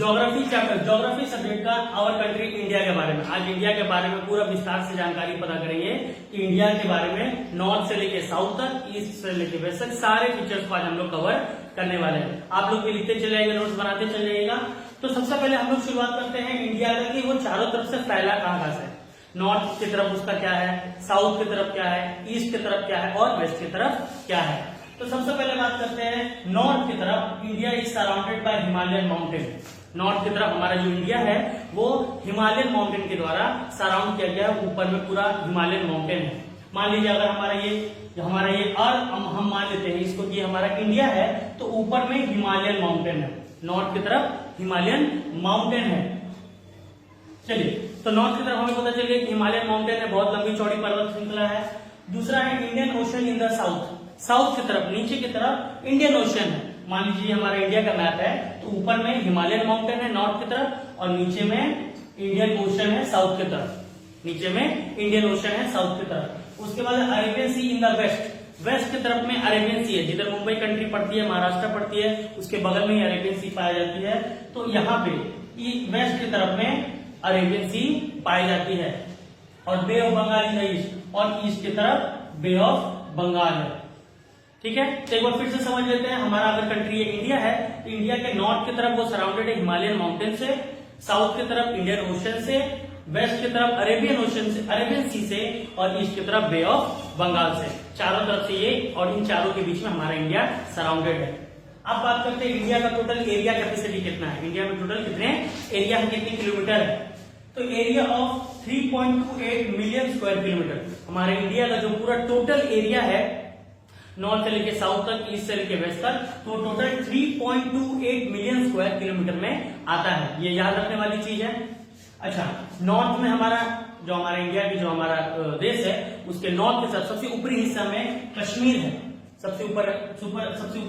Geography subject का our country India के बारे में। आज इंडिया के बारे में पूरा विस्तार से जानकारी पता करेंगे कि इंडिया के बारे में नॉर्थ से लेके साउथ तक, ईस्ट से लेके वेस्ट तक सारे फीचर्स को आज हम लोग कवर करने वाले हैं। आप लोग भी लिखते चले जाएंगे, नोट्स बनाते चले जाइएगा। तो सबसे पहले हम लोग शुरुआत करते हैं इंडिया का कि वो चारों तरफ से फैला कहाँ से। नॉर्थ की तरफ उसका क्या है, साउथ की तरफ क्या है, ईस्ट की तरफ क्या है और वेस्ट की तरफ क्या है। तो सबसे पहले बात करते हैं नॉर्थ की तरफ। India is surrounded bye Himalayan mountain. North की तरफ हमारा जो इंडिया है वो हिमालयन माउंटेन के द्वारा सराउंड किया गया है। ऊपर में पूरा हिमालयन माउंटेन है। मान लीजिए अगर हमारा ये और हम मान लेते हैं इसको कि हमारा इंडिया है तो ऊपर में हिमालयन माउंटेन है। नॉर्थ की तरफ हिमालयन माउंटेन है। चलिए, तो नॉर्थ की तरफ हमें पता चल गया कि हिमालयन माउंटेन है, बहुत लंबी चौड़ी पर्वत श्रृंखला है। दूसरा है Indian ocean in the south. South की तरफ नीचे की तरफ इंडियन ओशन है। मान लीजिए हमारा इंडिया का मैप है तो ऊपर में हिमालयन माउंटेन है नॉर्थ की तरफ और नीचे में इंडियन ओशन है साउथ की तरफ। नीचे में इंडियन ओशन है साउथ की तरफ। उसके बाद Arabian Sea in the west. West की तरफ में अरेबियन सी है। जिधर मुंबई कंट्री पड़ती है, महाराष्ट्र पड़ती है, उसके बगल में ही अरेबियन सी पाई जाती है। तो यहाँ पे वेस्ट की तरफ में अरेबियन सी पाई जाती है और bay of Bengal in the east, और ईस्ट की तरफ बे ऑफ बंगाल है। ठीक है, तो एक बार फिर से समझ लेते हैं। हमारा अगर कंट्री इंडिया है तो इंडिया के नॉर्थ की तरफ वो सराउंडेड है हिमालयन माउंटेन से, साउथ की तरफ इंडियन ओशन से, वेस्ट की तरफ अरेबियन ओशन से, अरेबियन सी से, और ईस्ट की तरफ बे ऑफ बंगाल से। चारों तरफ से ये, और इन चारों के बीच में हमारा इंडिया सराउंडेड है। अब बात करते हैं इंडिया का टोटल एरिया कैपेसिटी कितना है। इंडिया में टोटल कितने एरिया है, कितने किलोमीटर है। तो area of 3.28 million square kilometre. हमारे इंडिया का जो पूरा टोटल एरिया है नॉर्थ से लेके साउथ तक, ईस्ट से लेके वेस्ट तक, तो टोटल 3.28 मिलियन स्क्वायर किलोमीटर में आता है। ये याद रखने वाली चीज है। अच्छा, नॉर्थ में हमारा इंडिया की जो हमारा देश है उसके नॉर्थ के साथ सबसे ऊपरी हिस्सा में कश्मीर है। सबसे ऊपर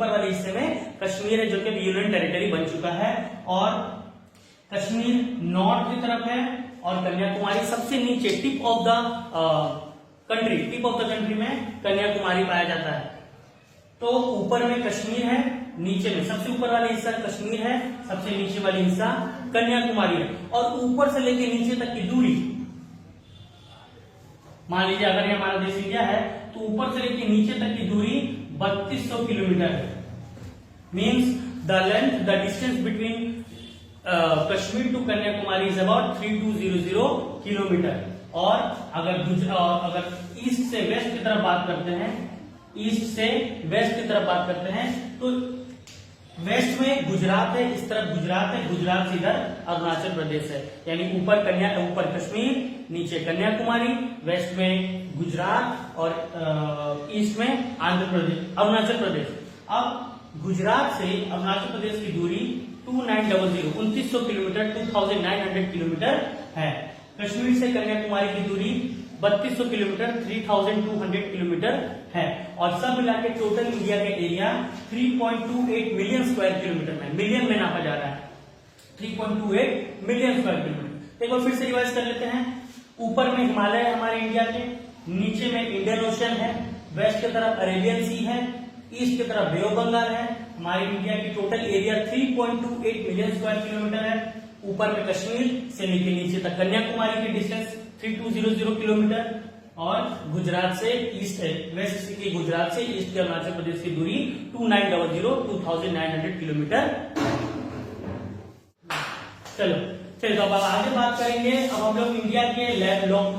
वाले हिस्से में कश्मीर है जो कि यूनियन टेरिटरी बन चुका है। और कश्मीर नॉर्थ की तरफ है और कन्याकुमारी सबसे नीचे टिप ऑफ द कंट्री में कन्याकुमारी पाया जाता है। तो ऊपर में कश्मीर है, नीचे में सबसे ऊपर वाला हिस्सा कश्मीर है, सबसे नीचे वाली हिस्सा कन्याकुमारी है। और ऊपर से लेके नीचे तक की दूरी, मान लीजिए अगर ये हमारा देश इंडिया है तो ऊपर से लेके नीचे तक की दूरी 3200 किलोमीटर है। Means the distance between Kashmir to Kanyakumari is about 3200 kilometre. और अगर ईस्ट से वेस्ट की तरफ बात करते हैं, तो वेस्ट में गुजरात है, इस तरफ गुजरात है, गुजरात से इधर अरुणाचल प्रदेश है। यानी ऊपर कश्मीर, नीचे कन्याकुमारी, वेस्ट में गुजरात और ईस्ट में अरुणाचल प्रदेश। अब गुजरात से अरुणाचल प्रदेश की दूरी 2900 किलोमीटर 2900 किलोमीटर है। कश्मीर से कन्याकुमारी की दूरी 3200 किलोमीटर 3200 किलोमीटर है। और सब मिला के टोटल इंडिया का एरिया 3.28 मिलियन स्क्वायर किलोमीटर में, मिलियन में नापा जा रहा है, 3.28 मिलियन स्क्वायर किलोमीटर। एक बार फिर से रिवाइज कर लेते हैं। ऊपर में हिमालय है हमारे इंडिया के, नीचे में इंडियन ओशन है, वेस्ट की तरफ अरेबियन सी है, ईस्ट की तरफ बे ऑफ बंगाल है। हमारे इंडिया की total area 3.28 million square kilometre है। ऊपर में कश्मीर से लेकर नीचे तक कन्याकुमारी की डिस्टेंस 3200 किलोमीटर, और गुजरात से ईस्ट है, वेस्ट की गुजरात से ईस्ट के अरुणाचल प्रदेश की दूरी 2900 किलोमीटर। चलो तो अब आगे बात करेंगे। अब हम लोग इंडिया के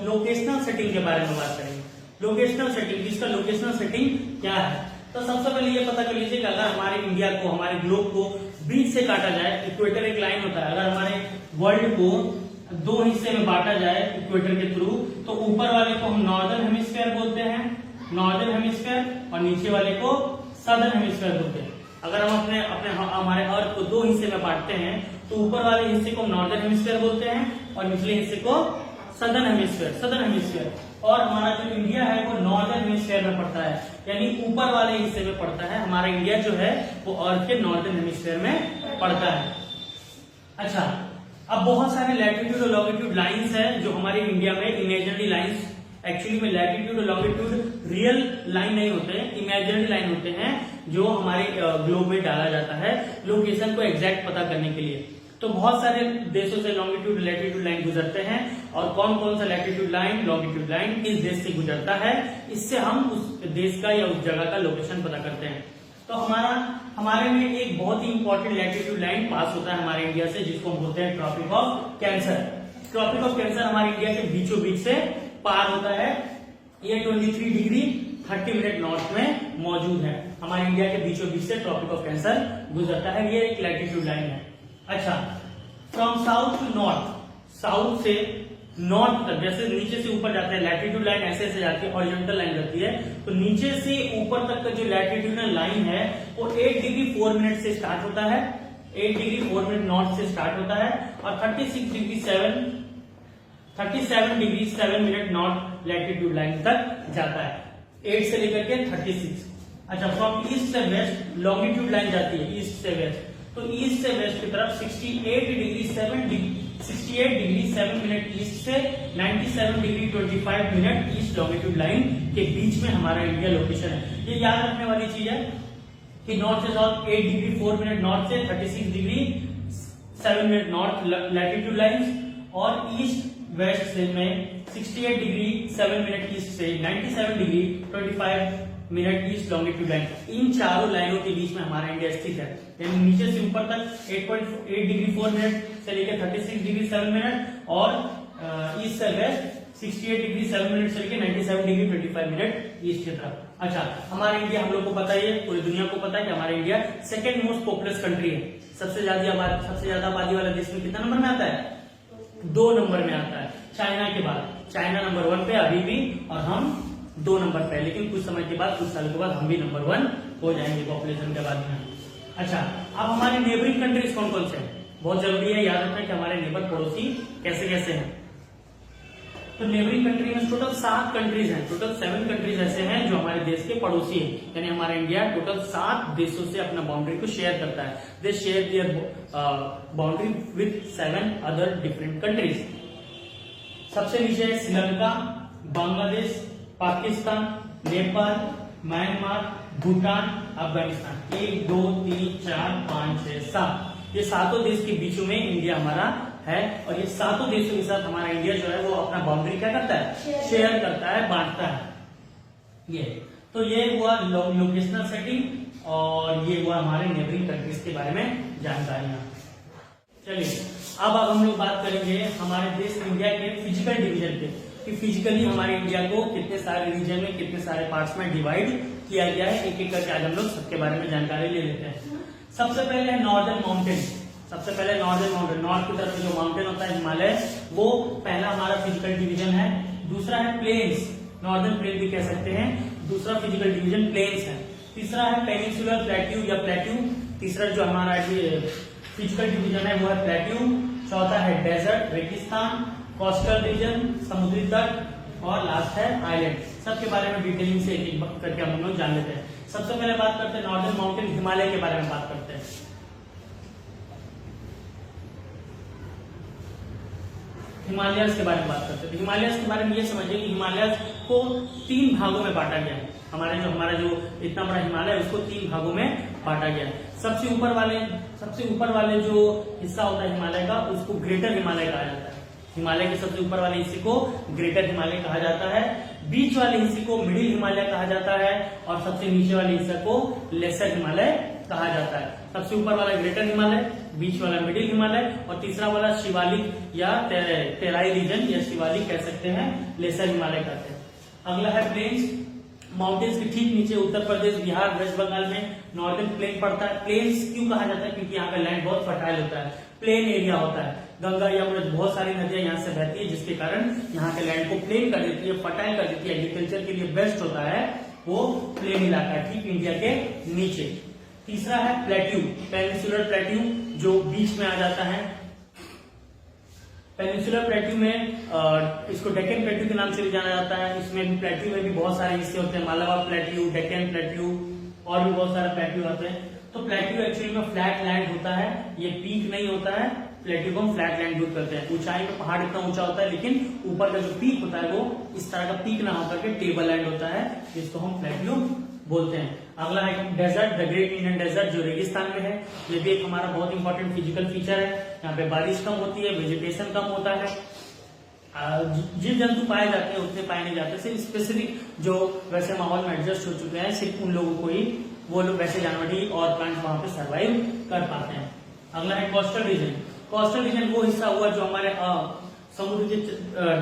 लोकेशनल सेटिंग के बारे में बात करेंगे। लोकेशनल सेटिंग, इसका लोकेशनल सेटिंग क्या है। तो सबसे पहले ये पता कर लीजिए कि अगर हमारे इंडिया को, हमारे ग्लोब को बीच से काटा जाए, इक्वेटर एक लाइन होता है, अगर हमारे वर्ल्ड को दो हिस्से में बांटा जाए इक्वेटर के थ्रू, तो ऊपर वाले को हम नॉर्दर्न हेमिस्फीयर बोलते हैं, नॉर्दर्न हेमिस्फीयर, और नीचे वाले को सदर्न हेमिस्फीयर बोलते हैं। अगर हम हमारे अर्थ को दो हिस्से में बांटते हैं तो ऊपर वाले हिस्से को नॉर्दर्न हेमिस्फीयर बोलते हैं और निचले हिस्से को सदर्न हेमिस्फीयर। और हमारा जो इंडिया है वो नॉर्दर्न हेमिस्फीयर में पड़ता है, यानी ऊपर वाले हिस्से में पड़ता है। हमारा इंडिया जो है वो अर्थ के नॉर्दर्न हेमिस्फीयर में पड़ता है। अच्छा, अब बहुत सारे लैटिट्यूड और लॉन्गिट्यूड लाइंस है जो हमारे इंडिया में इमेजिनरी लाइंस, एक्चुअली में लैटिट्यूड और लॉन्गिट्यूड रियल लाइन नहीं होते हैं, इमेजिनरी लाइन होते हैं जो हमारे ग्लोब में डाला जाता है लोकेशन को एग्जैक्ट पता करने के लिए। तो बहुत सारे देशों से लॉन्गिट्यूड लैटिट्यूड लाइन गुजरते हैं, और कौन कौन सा लैटिट्यूड लाइन लॉन्गिट्यूड लाइन किस देश से गुजरता है, इससे हम उस देश का या उस जगह का लोकेशन पता करते हैं। तो हमारे में एक बहुत ही इंपॉर्टेंट लैटिट्यूड लाइन पास होता है हमारे इंडिया से, जिसको हम बोलते हैं tropic of cancer. Tropic of cancer हमारे इंडिया के बीचों बीच से पार होता है। ये 23 डिग्री 30 मिनट नॉर्थ में मौजूद है। हमारे इंडिया के बीचों बीच से ट्रॉपिक ऑफ कैंसर गुजरता है। ये एक लैटिट्यूड लाइन है। अच्छा, from south to north, south से नॉर्थ तक, जैसे नीचे से ऊपर जाते हैं लैटिट्यूड लाइन ऐसे ऐसे जाती है, हॉरिजॉन्टल लाइन जाती है, तो नीचे से ऊपर तक का जो लैटिट्यूडनल लाइन है वो 8 डिग्री 4 मिनट से स्टार्ट होता है। 8 डिग्री 4 मिनट नॉर्थ से स्टार्ट होता है और 37 degree 7 minute north latitude line तक जाता है, 8 से लेकर के 36। अच्छा, फ्रॉम ईस्ट से वेस्ट लॉन्गिट्यूड लाइन जाती है ईस्ट से वेस्ट, तो ईस्ट से वेस्ट की तरफ 68 डिग्री 7 मिनट ईस्ट से 97 degree 25 minute east longitude line के बीच में हमारा इंडिया लोकेशन है। ये याद रखने वाली चीज है कि नॉर्थ से साउथ 8 डिग्री 4 मिनट नॉर्थ से 36 degree 7 minute north latitude line, और ईस्ट वेस्ट से में 68 डिग्री 7 मिनट ईस्ट से 97 degree 25 minute east longitude line. इन चारों लाइनों के बीच में हमारा इंडिया स्थित है। यानी नीचे से ऊपर तक 8 डिग्री 4 मिनट से लेकर 36 डिग्री 7 मिनट, और ईस्ट से वेस्ट 68 डिग्री 7 मिनट से लेकर 97 डिग्री 25 मिनट ईस्ट की तरफ। अच्छा, हमारा इंडिया हम लोग को पता है, पूरी दुनिया को पता है कि हमारा India second most populous country है। सबसे ज्यादा आबादी वाला देश में कितना नंबर में आता है? 2 नंबर में आता है, चाइना के बाद। चाइना नंबर 1 पे अभी भी, और हम 2 नंबर पे, लेकिन कुछ समय के बाद, कुछ साल के बाद हम भी नंबर 1 हो जाएंगे पॉपुलेशन के बाद में। अच्छा, अब हमारे नेबरिंग कंट्रीज कौन कौन से हैं? बहुत जरूरी है याद रखना कि हमारे नेबर पड़ोसी कैसे कैसे हैं। तो नेबरिंग कंट्री में टोटल 7 कंट्रीज हैं, टोटल 7 कंट्रीज ऐसे हैं जो हमारे देश के पड़ोसी हैं। यानी हमारा इंडिया टोटल 7 देशों से अपना बाउंड्री को शेयर करता है। They share their boundary with 7 other different countries. सबसे नीचे है श्रीलंका, बांग्लादेश, पाकिस्तान, नेपाल, म्यांमार, भूटान, अफगानिस्तान। 1 2 3 4 5 6 7, ये 7 देश के बीचों में इंडिया हमारा है, और ये 7 देशों के साथ हमारा इंडिया जो है वो अपना बाउंड्री क्या करता है? शेयर करता है, बांटता है। ये हुआ लोकेशनल सेटिंग, और ये हुआ हमारे नेबरिंग कंट्रीज के बारे में जानकारियां। चलिए, अब हम लोग बात करेंगे हमारे देश इंडिया के फिजिकल डिवीजन पे, कि फिजिकली हमारे इंडिया को कितने सारे रीजन में, कितने सारे पार्ट्स में डिवाइड किया गया है। एक एक करके आज हम लोग सबके बारे में जानकारी ले लेते हैं। सबसे पहले है नॉर्दर्न माउंटेन। सबसे पहले नॉर्दर्न माउंटेन, नॉर्थ की तरफ जो माउंटेन होता है हिमालय, वो पहला हमारा फिजिकल डिवीजन है। दूसरा है प्लेन्स, नॉर्दर्न प्लेन भी कह सकते हैं, दूसरा फिजिकल डिवीजन प्लेन्स है। तीसरा है पेनिनसुलर प्लेट्यू या प्लेट्यू, तीसरा जो हमारा फिजिकल डिवीजन है वो है प्लेट्यू। चौथा है डेजर्ट, रेगिस्तान, कोस्टल रीजन, समुद्री तट, और लास्ट है आइलैंड। सबके बारे में डिटेलिंग से एक एक करके हम लोग जान लेते हैं। सबसे पहले बात करते हैं नॉर्दर्न माउंटेन, हिमालय के बारे में बात करते हैं। हिमालयस के बारे में बात करते हैं। हिमालयस के बारे में ये समझिए कि हिमालयस को 3 भागों में बांटा गया है। हमारा जो इतना बड़ा हिमालय है उसको 3 भागों में बांटा गया है। सबसे ऊपर वाले जो हिस्सा होता है हिमालय का, उसको ग्रेटर हिमालय कहा जाता है। हिमालय के सबसे ऊपर वाले हिस्से को ग्रेटर हिमालय कहा जाता है, बीच वाले हिस्से को मिडिल हिमालय कहा जाता है, और सबसे नीचे वाले हिस्से को लेसर हिमालय कहा जाता है। सबसे ऊपर वाला ग्रेटर हिमालय, बीच वाला मिडिल हिमालय, और तीसरा वाला शिवालिक या तेराई रीजन या शिवालिक कह सकते हैं, लेसर हिमालय कहते हैं। अगला है प्लेन्स। माउंटेन्स के ठीक नीचे उत्तर प्रदेश, बिहार, वेस्ट बंगाल में नॉर्दर्न प्लेन पड़ता है। प्लेन्स क्यों कहा जाता है? क्योंकि यहाँ का लैंड बहुत फर्टाइल होता है, प्लेन एरिया होता है। गंगा यमुना बहुत सारी नदियां यहाँ से बहती है, जिसके कारण यहाँ के लैंड को प्लेन कर देती है, फर्टाइल कर देती है। एग्रीकल्चर के लिए बेस्ट होता है वो प्लेन इलाका है, ठीक इंडिया के नीचे। तीसरा है प्लेट्यू, पेनिनसुलर प्लेट्यू, जो बीच में आ जाता है। पेनिनसुलर प्लेट्यू में इसको डेक्कन प्लेट्यू के नाम से भी जाना जाता है। इसमें भी प्लेट्यू में भी बहुत सारे हिस्से होते हैं, मालाबार प्लेट्यू, डेक्कन प्लेट्यू, और भी बहुत सारे प्लेट्यू होते हैं। तो प्लेट्यू एक्चुअली में फ्लैट लैंड होता है, ये पीक नहीं होता है। प्लेट्यू को हम फ्लैट लैंड यूज करते हैं। ऊंचाई में पहाड़ इतना ऊंचा होता है, लेकिन ऊपर का जो पीक होता है वो इस तरह का पीक ना होकर के टेबल लैंड होता है, जिसको हम प्लेट्यू बोलते हैं। अगला है desert, the great Indian desert, जो रेगिस्तान में है। ये भी एक हमारा बहुत इंपॉर्टेंट फिजिकल फीचर है। यहाँ पे बारिश कम होती है, वेजिटेशन कम होता है, जीव जंतु पाए जाते हैं उतने पाए नहीं जाते, सिर्फ स्पेसिफिक जो वैसे माहौल में एडजस्ट हो चुके हैं सिर्फ उन लोगों को ही, वो लोग वैसे जानवर ही और प्लांट्स वहां पे सर्वाइव कर पाते हैं। अगला है कोस्टल रीजन। कोस्टल रीजन वो हिस्सा हुआ जो हमारे समुद्र के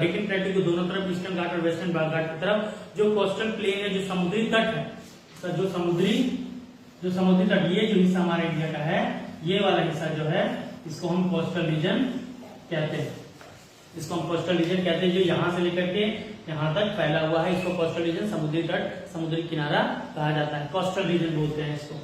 डेक्कन प्लेटू के दोनों तरफ, ईस्टर्न घाट और वेस्टर्न घाट की तरफ जो कोस्टल प्लेन है, जो समुद्री तट है, तो जो समुद्री तट, ये जो हिस्सा हमारे इंडिया का है, ये वाला हिस्सा जो है इसको हम कोस्टल रीजन कहते हैं। इसको हम कोस्टल रीजन कहते हैं, जो यहाँ से लेकर के यहाँ तक फैला हुआ है, इसको कोस्टल रीजन, समुद्री तट, समुद्री किनारा कहा जाता है, कोस्टल रीजन बोलते हैं इसको।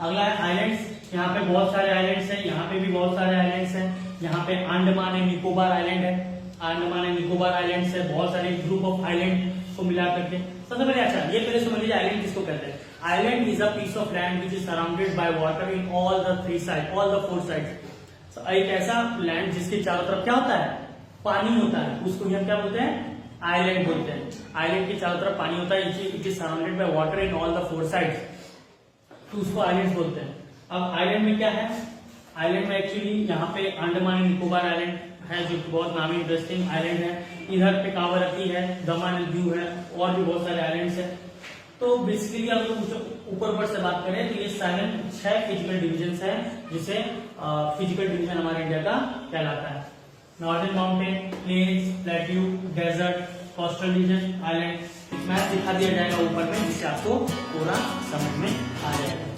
अगला है आइलैंड्स। यहाँ पे बहुत सारे आइलैंड्स हैं, यहाँ पे भी बहुत सारे आइलैंड्स हैं। यहाँ पे अंडमान एंड निकोबार आइलैंड है, अंडमान एंड निकोबार आइलैंड्स है, बहुत सारे ग्रुप ऑफ आइलैंड को मिला करके। सबसे पहले अच्छा ये पहले समझ लीजिए आइलैंड किसको कहते हैं। Island is a piece of land which is surrounded by water in all the 3 side, all the 4 side. एक ऐसा लैंड जिसके चारों तरफ क्या होता है, पानी होता है, उसको हम क्या बोलते हैं, आइलैंड बोलते हैं। आइलैंड के चारों तरफ पानी होता है, it is surrounded by water in all the 4 sides, तो उसको आइलैंड बोलते हैं। अब आइलैंड में क्या है, आइलैंड में एक्चुअली यहाँ पे अंडमान एंड निकोबार आइलैंड है जो बहुत नामी इंटरेस्टिंग आइलैंड है। इधर पे कावरत्ती है, दमन एंड दीव है, और भी बहुत सारे आइलैंड्स है। तो बेसिकली अगर ऊपर से बात करें तो ये 6 फिजिकल डिविजन है, जिसे फिजिकल डिवीजन हमारे इंडिया का कहलाता है। Northern mountain, plains, plateau, desert, coastal region, island. Map दिखा दिया जाएगा ऊपर में, जिससे आपको पूरा समझ में आ जाएगा।